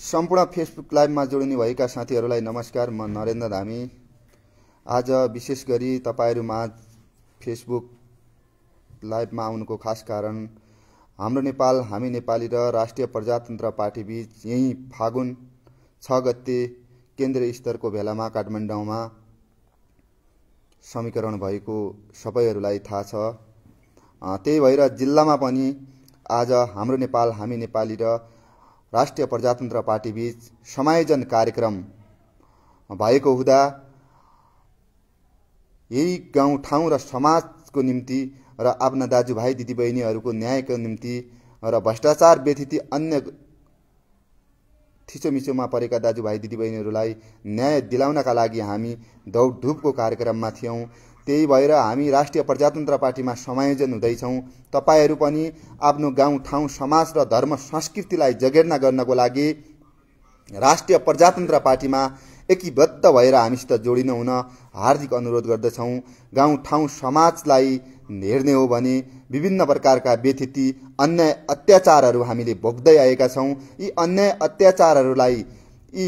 सम्पूर्ण फेसबुक लाइभमा जोडिने भएका साथीहरूलाई नमस्कार। म नरेन्द्र धामी। आज विशेष गरी तपाईहरुमाझ फेसबुक लाइभमा आउनुको खास कारण हाम्रो नेपाल हामी नेपाली र राष्ट्रिय प्रजातन्त्र पार्टी बीच यही फागुन 6 गते केन्द्रीय स्तरको भेलामा काठमाडौँमा समीकरण भएको सबैहरूलाई थाहा छ। त्यही भएर जिल्लामा पनि आज हाम्रो नेपाल हामी नेपाली र राष्ट्रिय प्रजातन्त्र पार्टी बीच समायोजन कार्यक्रम भएको हुँदा यही गाउँ ठाउँ र समाजको निम्ति र आफ्ना दाजुभाइ दिदीबहिनीहरूको न्यायको निम्ति र भ्रष्टाचार व्यतीत अन्य थिचोमिचोमा परेका दाजुभाइ दिदीबहिनीहरूलाई न्याय दिलाउनका लागि हामी दौडधुपको कार्यक्रममा थियौं। त्यही भएर हामी राष्ट्रिय प्रजातन्त्र पार्टीमा समायोजन हुँदैछौं। तपाईहरु पनि आफ्नो गाउँ ठाउँ समाज र धर्म संस्कृतिलाई जगेर्ना गर्नको लागि राष्ट्रिय प्रजातन्त्र पार्टीमा एकीबद्ध भएर हामीसित जोडिनु हुन हार्दिक अनुरोध गर्दछौं। गाउँ ठाउँ समाजलाई हेर्ने हो भने विभिन्न प्रकारका व्यथिति अन्याय अत्याचारहरू हामीले भोग्दै आएका छौं। यी अन्याय अत्याचारहरूलाई यी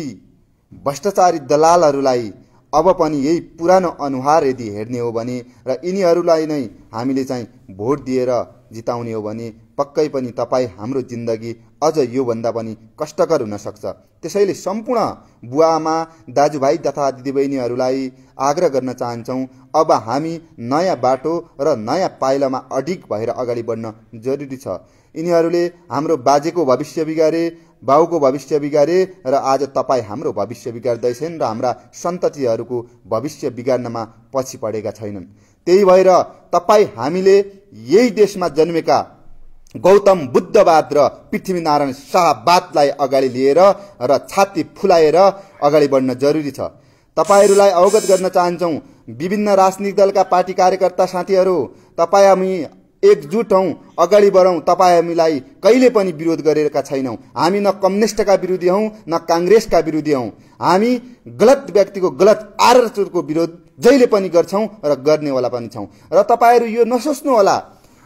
भ्रष्टाचारी दलालहरूलाई अब पनि यही पुरानो अनुहार यदि हेर्ने हो भने र यिनीहरूलाई नै हामीले चाहिँ भोट दिएर जिताउने हो भने पक्कै पनि तपाई हाम्रो जिन्दगी अझ यो भन्दा पनि कष्टकर हुन सक्छ। त्यसैले सम्पूर्ण बुवाआमा दाजुभाइ तथा दिदीबहिनीहरूलाई आग्रह गर्न चाहन्छौं, अब हामी नयाँ बाटो र नयाँ पाइलामा अडिग भएर अगाडि बढ्न जरुरी छ। यिनीहरूले हाम्रो बाजेको भविष्य बिगारे, बाउको भविष्य बिगारे र आज तपाई हाम्रो भविष्य बिगार्दैछन् र हाम्रा सन्ततिहरूको भविष्य बिगार्नमा पछि परेका छैनन्। त्यही भएर तपाई हामीले यही देशमा जन्मेका गौतम बुद्धवाद र पृथ्वीनारायण शाहवादलाई अगाडि लिएर र छाती फुलाएर अगाडि बढ्न जरुरी छ। तपाईहरुलाई अवगत गर्न चाहन्छौं, विभिन्न राजनीतिक दलका पार्टी कार्यकर्ता साथीहरू, तपाई हामी एकजुट हौं, अगाडि बढौं। तपाई हामीलाई कहिले पनि विरोध गरेका छैनौं। हामी न कम्युनिस्टका विरोधी हौं न कांग्रेसका विरोधी हौं। हामी गलत व्यक्तिको गलत आदर्शको विरोध जहिले पनि गर्छौं र गर्नेवाला पनि छौं। र तपाईहरु यो नसोच्नु होला,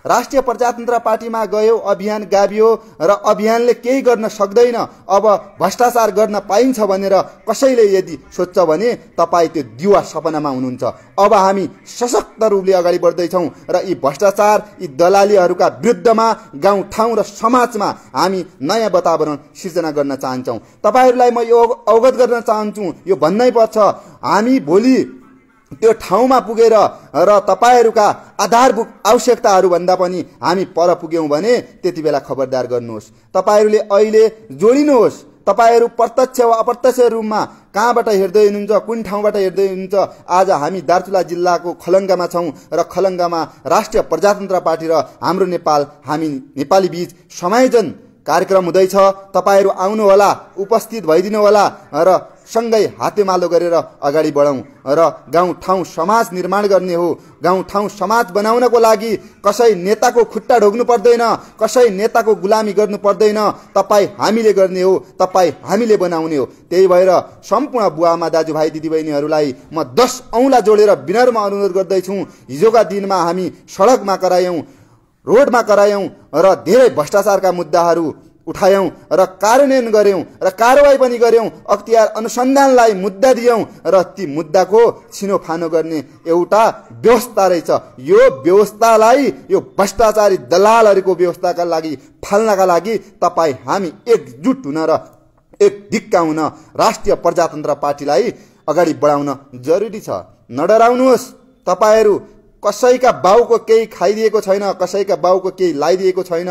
राष्ट्रिय प्रजातन्त्र पार्टीमा गयो, अभियान गाभियो र अभियानले केही गर्न सक्दैन, अब भ्रष्टाचार गर्न पाइन्छ भनेर कसैले यदि सोच्छ भने तपाई त्यो दिवा सपनामा हुनुहुन्छ। अब हामी सशक्त रूपले अगाडि बढ्दैछौं र यी भ्रष्टाचार यी दलालीहरूका विरुद्धमा गाउँ ठाउँ र समाजमा हामी नयाँ वातावरण सिर्जना गर्न चाहन्छौं। तपाईहरुलाई म यो अवगत गर्न चाहन्छु, यो भन्नै पर्छ, हामी भोलि त्यो ठाउँमा पुगेर र तपाईहरुका आधारभूत आवश्यकताहरू भन्दा पनि हामी पर पुग्यौं भने त्यति बेला खबरदार गर्नुहोस्। तपाईहरुले अहिले जोडिनुहोस्। तपाईहरु प्रत्यक्ष वा अप्रत्यक्ष रूपमा कहाँबाट हेर्दै हुनुहुन्छ, कुन ठाउँबाट हेर्दै हुनुहुन्छ, आज हामी दार्चुला जिल्लाको खलङ्गामा छौं र खलङ्गामा राष्ट्रिय प्रजातन्त्र पार्टी र हाम्रो नेपाल हामी नेपाली बीच समायोजन कार्यक्रम हुँदैछ। तपाईहरु आउनु होला, उपस्थित भइदिनु होला र सँगै हातेमालो गरेर अगाडि बढौं र गाउँ ठाउँ समाज निर्माण गर्ने हो। गाउँ ठाउँ समाज बनाउनको लागि कसै नेताको खुट्टा ढोग्नु पर्दैन, कसै नेताको गुलामी गर्नु पर्दैन। तपाई हामीले गर्ने हो, तपाई हामीले बनाउने हो। त्यही भएर सम्पूर्ण बुवामा दाजुभाइ दिदीबहिनीहरूलाई म 10 औंला जोडेर विनम्र अनुरोध गर्दैछु। हिजोका दिनमा हामी सडकमा करायौं, रोडमा करायौं र धेरै भ्रष्टाचारका मुद्दाहरू उठायौं र कार्यान्वयन गर्यौं र कारबाही पनि गर्यौं। अख्तियार अनुसन्धानलाई मुद्दा दियौं र ती मुद्दाको छिनोफानो गर्ने एउटा व्यवस्था रहेछ। यो व्यवस्थालाई यो भ्रष्टाचारी दलालहरूको व्यवस्थाका लागि फाल्नका लागि तपाई हामी एकजुट हुन र एक ढिक्का हुन राष्ट्रिय प्रजातन्त्र पार्टीलाई अगाडि बढाउन जरुरी छ। नडराउनुहोस्। तपाईहरु कसैका बाउको केही खाइदिएको छैन, कसैका बाउको केही लाइदिएको छैन।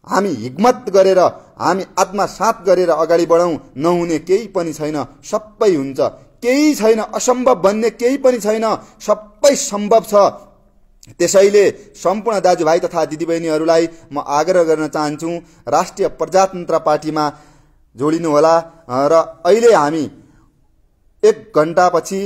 हामी हिम्मत गरेर हामी आत्मसात गरेर अगाडि बढौं। नहुने केही पनि छैन, सबै हुन्छ। केही छैन, असम्भव भन्ने केही पनि छैन, सबै सम्भव छ। त्यसैले सम्पूर्ण दाजुभाइ तथा दिदीबहिनीहरूलाई म आग्रह गर्न चाहन्छु, राष्ट्रिय प्रजातन्त्र पार्टीमा जोडिनु होला र अहिले हामी 1 घण्टापछि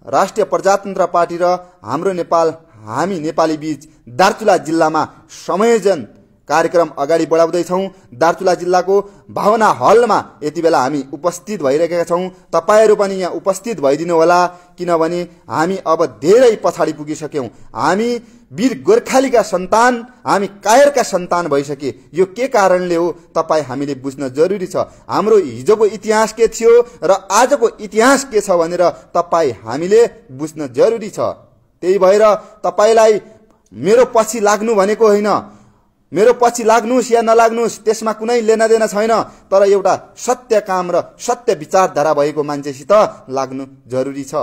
राष्ट्रिय प्रजातन्त्र पार्टी र हाम्रो नेपाल हामी नेपाली बीच दार्चुला जिल्लामा समायोजन कार्यक्रम अगाडि बढाउँदैछौं। दार्चुला जिल्लाको भावना हलमा यति बेला हामी उपस्थित भइरहेका छौं। तपाईहरु पनि यहाँ उपस्थित भइदिनु होला, किनभने हामी अब धेरै पछाडी पुगिसक्यौं। हामी वीर गोर्खालीका सन्तान, हामी कायरका सन्तान भइसके। यो के कारणले हो तपाईँ हामीले बुझ्न जरुरी छ। हाम्रो हिजोको इतिहास के थियो र आजको इतिहास के छ भनेर तपाईँ हामीले बुझ्न जरुरी छ। त्यही भएर तपाईलाई मेरो पछि लाग्नु भनेको होइन, मेरो पछि लाग्नुस् या नलाग्नुस् त्यसमा कुनै लेनादेना छैन, तर एउटा सत्य काम र सत्य विचारधारा भएको मान्छेसित लाग्नु जरुरी छ।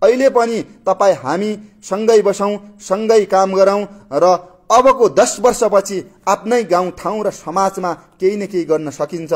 अहिले पनि तपाईँ हामी सँगै बसौँ, सँगै काम गरौँ र अबको 10 वर्षपछि आफ्नै गाउँ ठाउँ र समाजमा केही न केही गर्न सकिन्छ।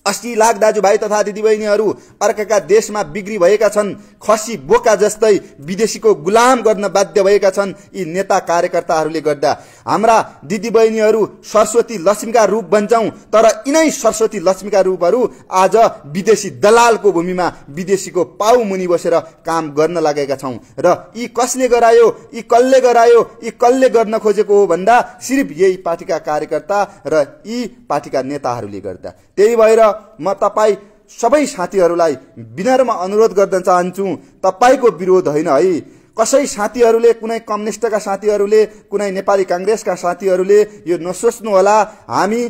80 लाख दाजुभाइ तथा दिदीबहिनीहरू अर्काका देशमा बिक्री भएका छन्, खसी बोका जस्तै विदेशीको गुलाम गर्न बाध्य भएका छन् यी नेता कार्यकर्ताहरूले गर्दा। हाम्रा दिदीबहिनीहरू सरस्वती लक्ष्मीका रूप बन्छौं, तर यिनै सरस्वती लक्ष्मीका रूपहरू आज विदेशी दलालको भूमिमा विदेशीको पाउ मुनि बसेर काम गर्न लागेका छौं। र यी कसले गरायो, यी कसले गरायो, यी कसले गर्न खोजेको हो भन्दा सिर्फ यही पार्टीका कार्यकर्ता र यी पार्टीका नेताहरूले गर्दा। त्यही भएर म तपाईँ सबै साथीहरूलाई विनम्र अनुरोध गर्न चाहन्छु, तपाईको विरोध होइन है। कसै साथीहरूले, कुनै कम्युनिस्टका साथीहरूले, कुनै नेपाली कांग्रेसका साथीहरूले यो नसोच्नु होला हामी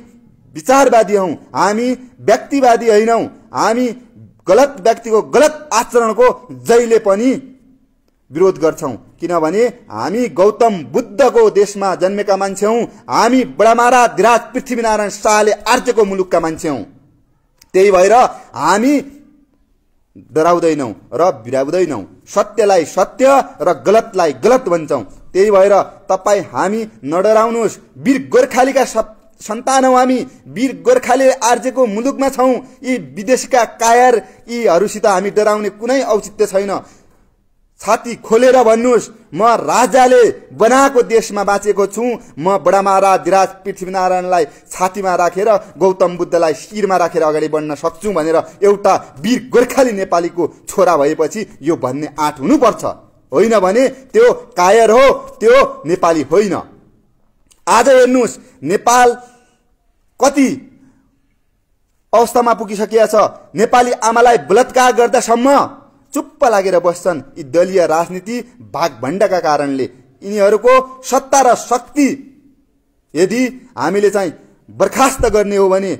विचारवादी हौं, हामी व्यक्तिवादी होइनौं। हामी गलत व्यक्तिको गलत आचरणको जहिले पनि विरोध गर्छौं, किनभने हामी गौतम बुद्धको देशमा जन्मेका मान्छे हौं। हामी बडामारा धिराज पृथ्वीनारायण शाहले आर्जेको मुलुकका मान्छे हौं। त्यही भएर हामी डराउँदैनौं र बिराउँदैनौं, सत्यलाई सत्य र गलतलाई गलत भन्छौं। त्यही भएर तपाईँ हामी नडराउनुहोस्, वीर गोर्खालीका सन्तान हौं हामी, वीर गोर्खाले आर्जेको मुलुकमा छौं। यी विदेशीका कायर यीहरूसित हामी डराउने कुनै औचित्य छैन। छाती खोलेर भन्नुहोस्, म राजाले बनाएको देशमा बाँचेको छु, म बडामारा धिराज पृथ्वीनारायणलाई छातीमा राखेर गौतम बुद्धलाई शिरमा राखेर अगाडि बढ्न सक्छु भनेर एउटा वीर गोर्खाली नेपालीको छोरा भएपछि यो भन्ने आँट हुनुपर्छ। होइन भने त्यो कायर हो, त्यो नेपाली होइन। आज हेर्नुहोस् नेपाल कति अवस्थामा पुगिसकेको छ। नेपाली आमालाई बलात्कार गर्दासम्म चुप्प लागेर बस्छन् यी दलीय राजनीति भागभण्डाका कारणले। यिनीहरूको सत्ता र शक्ति यदि हामीले चाहिँ बर्खास्त गर्ने हो भने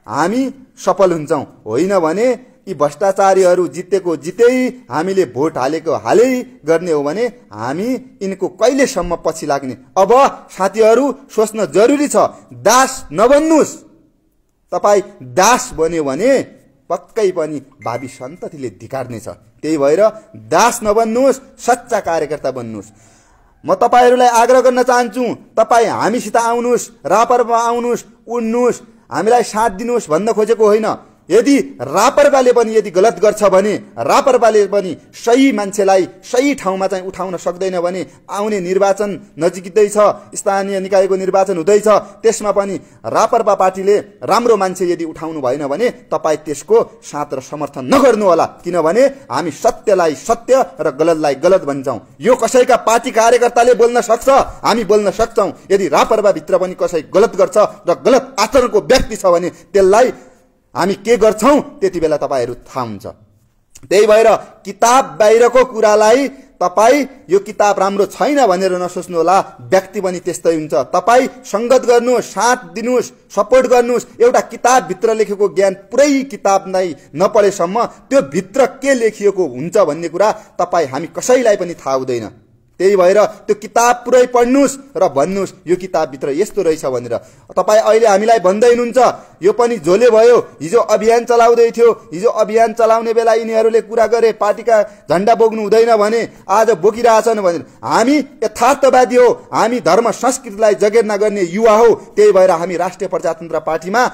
हामी सफल हुन्छौं, होइन भने यी भ्रष्टाचारीहरू जितेको जितै, हामीले भोट हालेको हालै गर्ने हो भने हामी यिनको कहिलेसम्म पछि लाग्ने। अब साथीहरू सोच्न जरुरी छ, दास नबन्नुस्। तपाईँ दास बन्यो भने पक्कै पनि भावी सन्ततिले धिक्कार्नेछ। त्यही भएर दास नबन्नुहोस्, सच्चा कार्यकर्ता बन्नुहोस्। म तपाईहरूलाई आग्रह गर्न चाहन्छु, तपाईँ हामीसित आउनुहोस्, रापरमा आउनुहोस्, उड्नुहोस्, हामीलाई साथ दिनुहोस् भन्न खोजेको होइन। यदि रापरपाले पनि यदि गलत गर्छ भने, रापरपाले पनि सही मान्छेलाई सही ठाउँमा चाहिँ उठाउन सक्दैन भने, आउने निर्वाचन नजिकै छ, स्थानीय निकायको निर्वाचन हुँदैछ, त्यसमा पनि रापरपा पार्टीले राम्रो मान्छे यदि उठाउनु भएन भने तपाईँ त्यसको साथ र समर्थन नगर्नु होला, किनभने हामी सत्यलाई सत्य र गलतलाई गलत भन्छौं। यो कसैका पार्टी कार्यकर्ताले बोल्न सक्छ, हामी बोल्न सक्छौं। यदि रापरपा भित्र पनि कसै गलत गर्छ र गलत आचरणको व्यक्ति छ भने त्यसलाई हामी के गर्छौं त्यति बेला तपाईहरु थाहा हुन्छ। त्यही भएर किताब बाहिरको कुरालाई तपाई यो किताब राम्रो छैन भनेर नसोच्नु होला, व्यक्ति पनि त्यस्तै हुन्छ। तपाई संगत गर्नुस्, साथ दिनुस्, सपोर्ट गर्नुस्। एउटा किताब भित्र लेखेको ज्ञान पुरै किताब नै नपढेसम्म त्यो भित्र के लेखिएको हुन्छ भन्ने कुरा तपाई हामी कसैलाई पनि थाहा हुँदैन। त्यही भएर त्यो किताब पुरै पढ्नुस् र भन्नुस् यो किताब भित्र यस्तो रहेछ भनेर। तपाई अहिले हामीलाई भन्दै हुनुहुन्छ यो पनि झोले भयो, हिजो अभियान चलाउँदै थियो, हिजो अभियान चलाउने बेला यिनीहरूले कुरा गरे पार्टीका झण्डा बोक्नु हुँदैन भने आज बोकिरहेछन् भनेर। हामी यथार्थवादी हो, हामी धर्म संस्कृतिलाई जगेर्ना गर्ने युवा हो। त्यही भएर हामी राष्ट्रिय प्रजातन्त्र पार्टीमा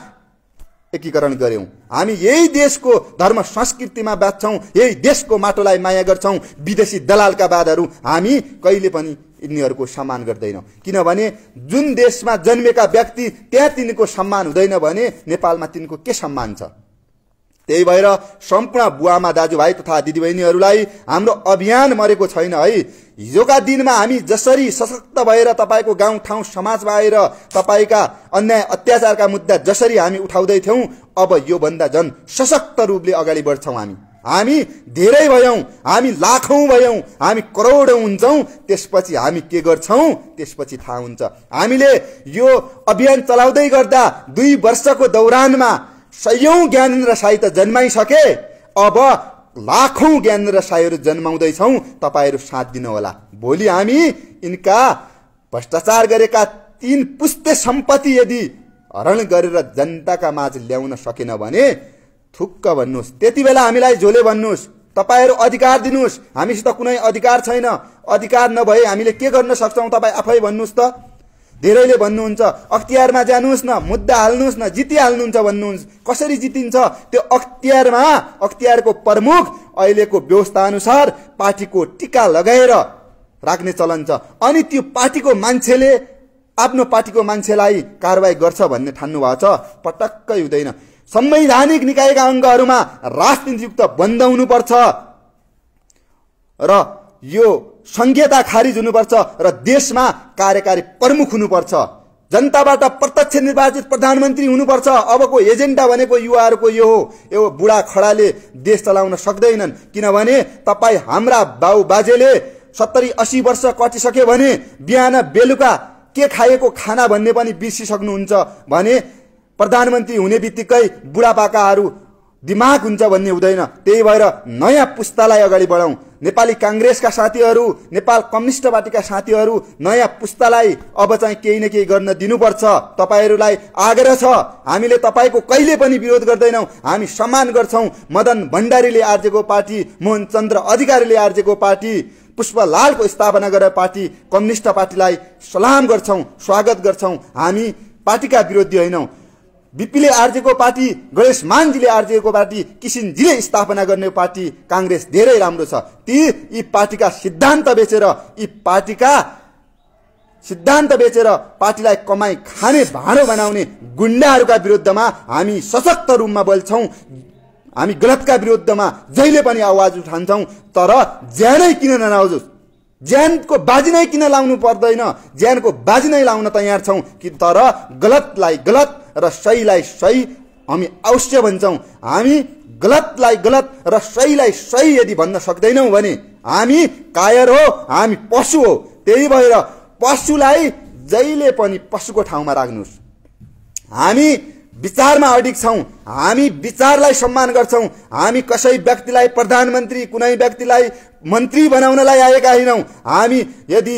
एकीकरण गर्यौं। हामी यही देशको धर्म संस्कृतिमा बाँच्छौं, यही देशको माटोलाई माया गर्छौं। विदेशी दलालका बादहरू हामी कहिले पनि यिनीहरूको सम्मान गर्दैनौं, किनभने जुन देशमा जन्मेका व्यक्ति त्यहाँ तिनको सम्मान हुँदैन भने नेपालमा तिनको के सम्मान छ। त्यही भएर सम्पूर्ण बुवामा दाजुभाइ तथा दिदीबहिनीहरूलाई हाम्रो अभियान मरेको छैन है। हिजोका दिनमा हामी जसरी सशक्त भएर तपाईको गाउँ ठाउँ समाजमा आएर तपाईका अन्याय अत्याचारका मुद्दा जसरी हामी उठाउँदै थियौं, अब यो भन्दा झन् सशक्त रूपले अगाडि बढ्छौं। हामी धेरै भयौं, हामी लाखौं भयौं, हामी करोडौं हुन्छौं, त्यसपछि हामी के गर्छौं त्यसपछि थाहा हुन्छ। हामीले यो अभियान चलाउँदै गर्दा 2 वर्षको दौरानमा सयौं ज्ञानेन्द्र साई त जन्माइसके, अब लाखौं ज्ञानेन्द्र साईहरू जन्माउँदैछौं। तपाईहरू साथ दिनुहोला। भोलि हामी यिनका भ्रष्टाचार गरेका 3 पुस्ते सम्पत्ति यदि हरण गरेर जनताका माझ ल्याउन सकेन भने थुक्क भन्नुस्, त्यति बेला हामीलाई झोले भन्नुस्, तपाईहरू अधिकार दिनुस्। हामीसित कुनै अधिकार छैन, अधिकार नभए हामीले के गर्न सक्छौं तपाई आफै भन्नुस् त। धेरैले भन्नुहुन्छ अख्तियारमा जानुस् न, मुद्दा हाल्नुस् न, जितिहाल्नुहुन्छ भन्नुहुन्छ। कसरी जितिन्छ? त्यो अख्तियारमा अख्तियारको प्रमुख अहिलेको व्यवस्था अनुसार पार्टीको टिका लगाएर राख्ने चलन छ। अनि त्यो पार्टीको मान्छेले आफ्नो पार्टीको मान्छेलाई कारबाही गर्छ भन्ने ठान्नु भएको छ? पटक्कै हुँदैन। संवैधानिक निकायका अङ्गहरूमा राजनीतियुक्त बन्द हुनुपर्छ र यो संघीयता खारिज हुनुपर्छ र देशमा कार्यकारी प्रमुख हुनुपर्छ। जनताबाट प्रत्यक्ष निर्वाचित प्रधानमन्त्री हुनुपर्छ। अबको एजेन्डा भनेको युवाहरूको यो हो। यो बुढा खडाले देश चलाउन सक्दैनन्, किनभने तपाई हाम्रा बाबुबाजेले 70-80 वर्ष कटिसके भने बिहान बेलुका के खाएको खाना भन्ने पनि बिर्सिसक्नुहुन्छ भने प्रधानमन्त्री हुने बित्तिकै बुढापाकाहरू दिमाग हुन्छ भन्ने हुँदैन। त्यही भएर नयाँ पुस्तालाई अगाडि बढाउँ। नेपाली कांग्रेसका साथीहरू, नेपाल कम्युनिस्ट पार्टीका साथीहरू, नयाँ पुस्तालाई अब चाहिँ केही न केही गर्न दिनुपर्छ। तपाईहरूलाई आग्रह छ। हामीले तपाईको कहिले पनि विरोध गर्दैनौं, हामी सम्मान गर्छौं। मदन भण्डारीले आर्जेको पार्टी, मोहन चन्द्र अधिकारीले आर्जेको पार्टी, पुष्पलालको स्थापना गरेर पार्टी कम्युनिस्ट पार्टीलाई सलाम गर्छौं, स्वागत गर्छौं। हामी पार्टीका विरोधी होइनौं। बीपीले आर्जेको पार्टी, गणेश मानजीले आर्जेको पार्टी, किसिनजीले स्थापना गर्ने पार्टी कांग्रेस धेरै राम्रो छ। यी पार्टीका सिद्धान्त बेचेर, यी पार्टीका सिद्धान्त बेचेर पार्टीलाई कमाई खाने भाँडो बनाउने गुण्डाहरूका विरुद्धमा हामी सशक्त रूपमा बोल्छौं। हामी गलतका विरुद्धमा जहिले पनि आवाज उठान्छौं। तर ज्यानै किन नलाओस्, ज्यानको बाजी नै किन लाउनु पर्दैन, ज्यानको बाजी नै लाउन तयार छौं कि तर गलतलाई गलत र सहीलाई सही हामी अवश्य भन्छौं। हामी गलतलाई गलत र सहीलाई सही यदि भन्न सक्दैनौं भने हामी कायर हो, हामी पशु हो। त्यही भएर पशुलाई जहिले पनि पशुको ठाउँमा राख्नुस्। हामी विचारमा अडिग छौं, हामी विचारलाई सम्मान गर्छौं। हामी कसै व्यक्तिलाई प्रधानमन्त्री, कुनै व्यक्तिलाई मन्त्री बनाउनलाई आएका हैनौं। हामी यदि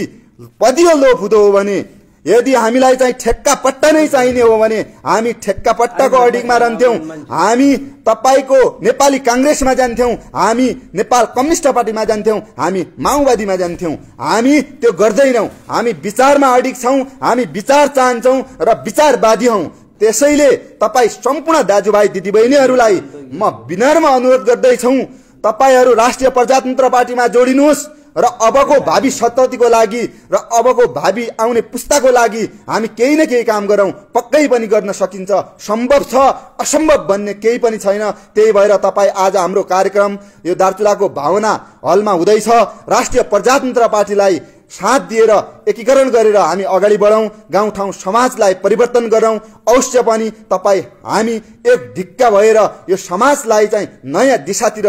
पदियो लोभ हुँदो हो भने, यदि हामीलाई चाहिँ ठेक्का पट्टा नै चाहिने हो भने हामी ठेक्का पट्टाको अडिगमा रहन्थ्यौं। हामी तपाईको नेपाली कांग्रेसमा जान्थ्यौं, हामी नेपाल कम्युनिस्ट पार्टीमा जान्थ्यौं, हामी माओवादीमा जान्थ्यौं। हामी त्यो गर्दैनौं। हामी विचारमा अडिग छौं, हामी विचार चाहन्छौं र विचारवादी हौं। त्यसैले तपाई सम्पूर्ण दाजुभाइ दिदीबहिनीहरूलाई म विनम्र अनुरोध गर्दैछौं, तपाईहरू राष्ट्रिय प्रजातन्त्र पार्टीमा जोडिनुहोस् र अबको भावी सन्ततिको लागि र अबको भावी आउने पुस्ताको लागि हामी केही न केही काम गरौं। पक्कै पनि गर्न सकिन्छ, सम्भव छ, असम्भव भन्ने केही पनि छैन। त्यही भएर तपाई आज हाम्रो कार्यक्रम यो दार्चुलाको भावना हलमा हुँदैछ। राष्ट्रिय प्रजातन्त्र पार्टीलाई साथ दिएर एकीकरण गरेर हामी अगाडि बढौं, गाउँठाउँ समाजलाई परिवर्तन गरौं। अवश्य पनि तपाई हामी एक ढिक्का भएर यो समाजलाई चाहिँ नयाँ दिशातिर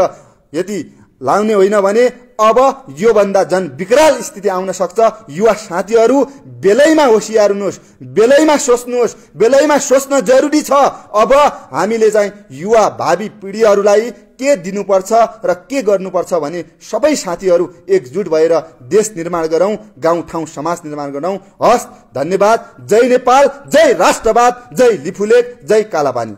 यदि लाउने होइन भने अब यो भन्दा झन् विकराल स्थिति आउन सक्छ। युवा साथीहरू बेलैमा होशियार हुनुहोस्, बेलैमा सोच्नुहोस्, बेलैमा सोच्न जरुरी छ। अब हामीले चाहिँ युवा भावी पिढीहरूलाई के दिनुपर्छ र के गर्नुपर्छ भने सबै साथीहरू एकजुट भएर देश निर्माण गरौं, गाउँठाउँ समाज निर्माण गरौं। हस्, धन्यवाद। जय नेपाल, जय राष्ट्रवाद, जय लिफुलेक, जय कालापानी।